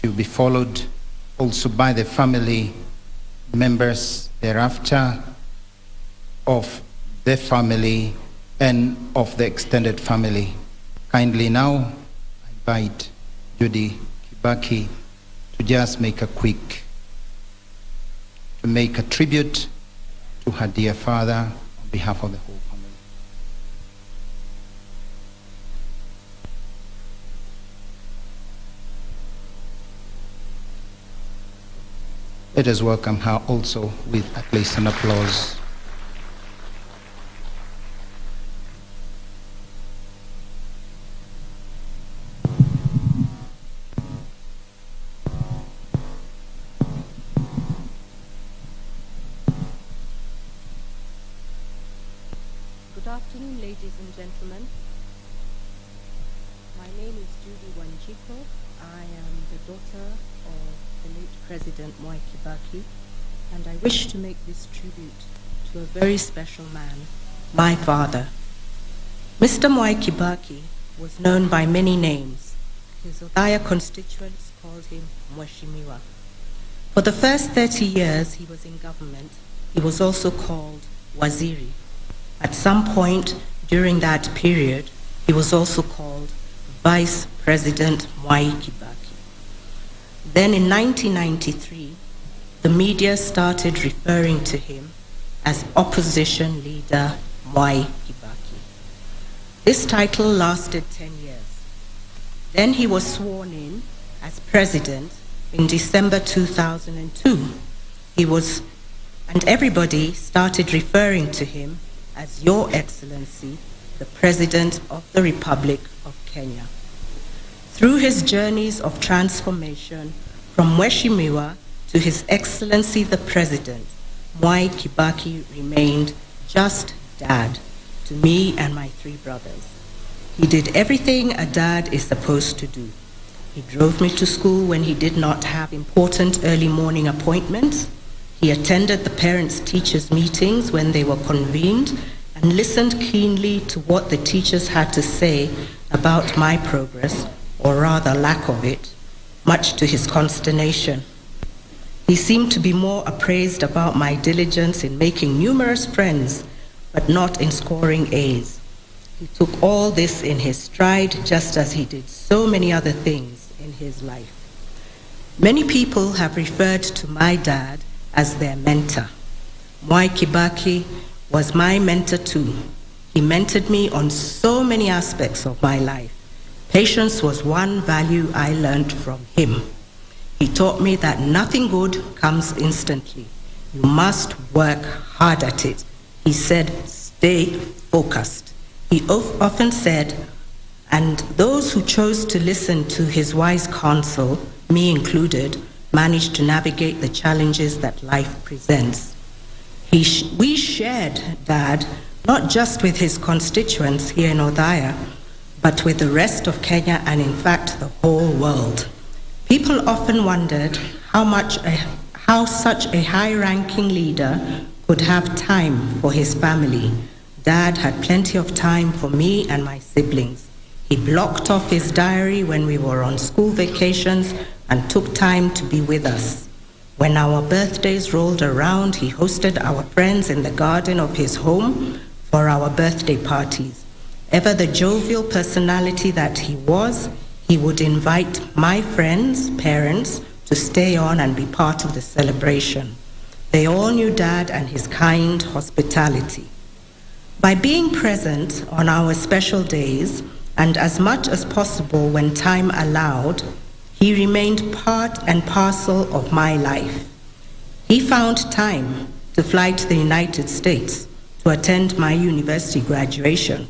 to be followed also by the family members thereafter of the family and of the extended family. Kindly now, I invite Judy Kibaki to just make a tribute to her dear father on behalf of the whole family. Let us welcome her also with at least an applause. Good afternoon, ladies and gentlemen. My name is Judy Wanjiko. I am the daughter of the late President Mwai Kibaki, and I wish to make this tribute to a very special man, my father. Mr. Mwai Kibaki was known by many names. His Othaya constituents called him Mheshimiwa. For the first 30 years he was in government, he was also called Waziri. At some point during that period, he was also called Vice President Mwai Kibaki. Then in 1993, the media started referring to him as Opposition Leader Mwai Kibaki. This title lasted 10 years. Then he was sworn in as president in December 2002. And everybody started referring to him as Your Excellency, the President of the Republic of Kenya. Through his journeys of transformation from Mheshimiwa to His Excellency the President, Mwai Kibaki remained just dad to me and my 3 brothers. He did everything a dad is supposed to do. He drove me to school when he did not have important early morning appointments. He attended the parents-teachers meetings when they were convened and listened keenly to what the teachers had to say about my progress, or rather lack of it, much to his consternation. He seemed to be more appraised about my diligence in making numerous friends, but not in scoring A's. He took all this in his stride, just as he did so many other things in his life. Many people have referred to my dad as their mentor. Mwai Kibaki was my mentor too. He mentored me on so many aspects of my life. Patience was one value I learned from him. He taught me that nothing good comes instantly. You must work hard at it. He said, stay focused. He often said, and those who chose to listen to his wise counsel, me included, managed to navigate the challenges that life presents. We shared Dad, not just with his constituents here in Othaya, but with the rest of Kenya and in fact the whole world. People often wondered how such a high-ranking leader could have time for his family. Dad had plenty of time for me and my siblings. He blocked off his diary when we were on school vacations and took time to be with us. When our birthdays rolled around, he hosted our friends in the garden of his home for our birthday parties. Ever the jovial personality that he was, he would invite my friends' parents to stay on and be part of the celebration. They all knew Dad and his kind hospitality. By being present on our special days, and as much as possible when time allowed, he remained part and parcel of my life. He found time to fly to the United States to attend my university graduation,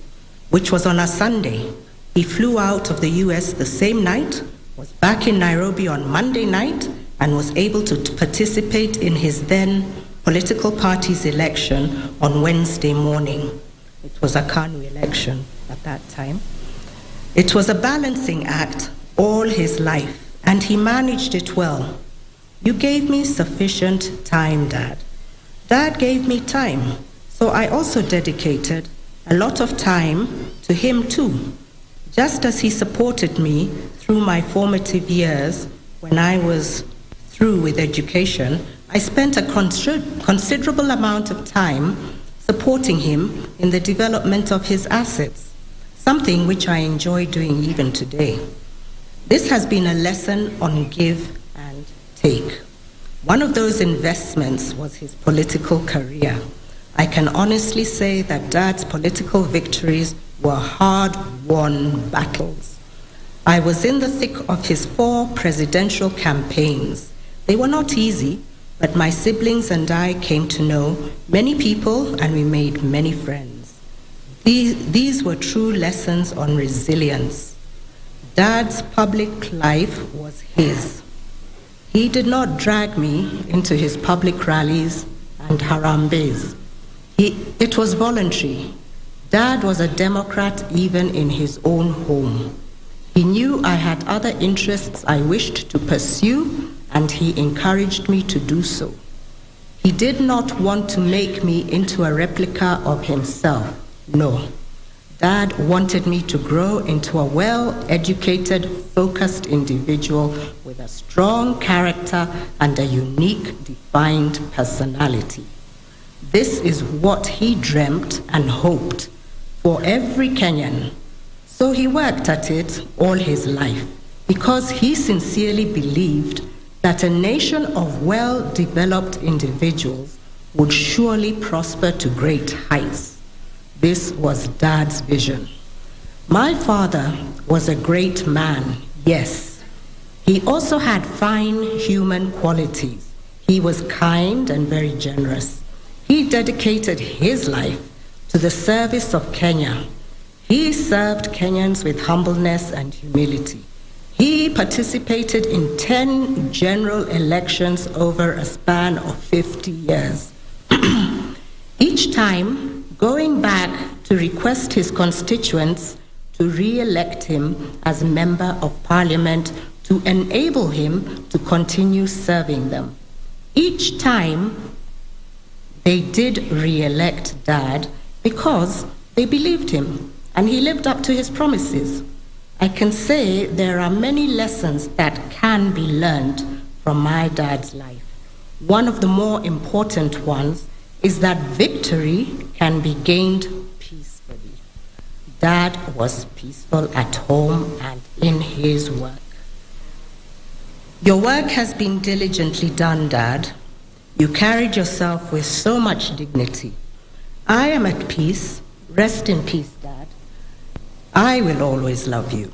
which was on a Sunday. He flew out of the US the same night, was back in Nairobi on Monday night, and was able to participate in his then political party's election on Wednesday morning. It was a KANU election at that time. It was a balancing act all his life, and he managed it well. You gave me sufficient time, Dad. Dad gave me time, so I also dedicated a lot of time to him too. Just as he supported me through my formative years, when I was through with education, I spent a considerable amount of time supporting him in the development of his assets, something which I enjoy doing even today. This has been a lesson on give and take. One of those investments was his political career. I can honestly say that Dad's political victories were hard-won battles. I was in the thick of his 4 presidential campaigns. They were not easy, but my siblings and I came to know many people and we made many friends. These were true lessons on resilience. Dad's public life was his. He did not drag me into his public rallies and harambes. It was voluntary. Dad was a Democrat even in his own home. He knew I had other interests I wished to pursue, and he encouraged me to do so. He did not want to make me into a replica of himself. No. Dad wanted me to grow into a well-educated, focused individual with a strong character and a unique, defined personality. This is what he dreamt and hoped for every Kenyan. So he worked at it all his life because he sincerely believed that a nation of well-developed individuals would surely prosper to great heights. This was Dad's vision. My father was a great man, yes. He also had fine human qualities. He was kind and very generous. He dedicated his life to the service of Kenya. He served Kenyans with humbleness and humility. He participated in 10 general elections over a span of 50 years. Each time, going back to request his constituents to re-elect him as Member of Parliament to enable him to continue serving them. Each time, they did re-elect Dad because they believed him and he lived up to his promises. I can say there are many lessons that can be learned from my dad's life. One of the more important ones is that victory can be gained peacefully. Dad was peaceful at home and in his work. Your work has been diligently done, Dad. You carried yourself with so much dignity. I am at peace. Rest in peace, Dad. I will always love you.